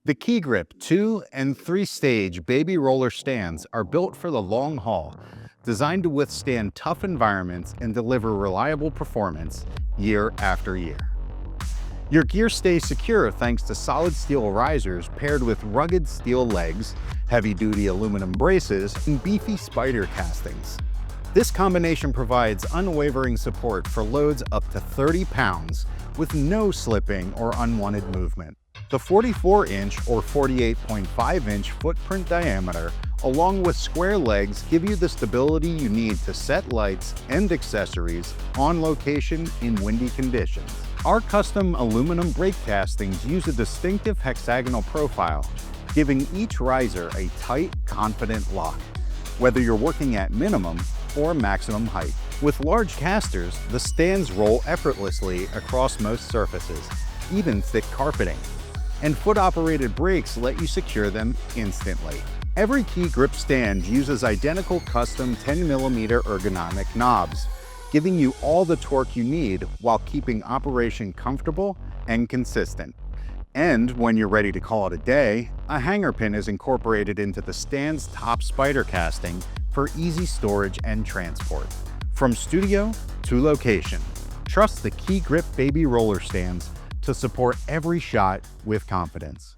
The KeyGrip 2 and 3-stage baby roller stands are built for the long haul, designed to withstand tough environments and deliver reliable performance year after year. Your gear stays secure thanks to solid steel risers paired with rugged steel legs, heavy-duty aluminum braces, and beefy spider castings. This combination provides unwavering support for loads up to 30 pounds with no slipping or unwanted movement. The 44-inch or 48.5-inch footprint diameter, along with square legs, give you the stability you need to set lights and accessories on location in windy conditions. Our custom aluminum brake castings use a distinctive hexagonal profile, giving each riser a tight, confident lock, whether you're working at minimum or maximum height. With large casters, the stands roll effortlessly across most surfaces, even thick carpeting, and foot-operated brakes let you secure them instantly. Every KeyGrip stand uses identical custom 10mm ergonomic knobs, giving you all the torque you need while keeping operation comfortable and consistent. And when you're ready to call it a day, a hanger pin is incorporated into the stand's top spider casting for easy storage and transport. From studio to location, trust the KeyGrip Baby Roller Stands to support every shot with confidence.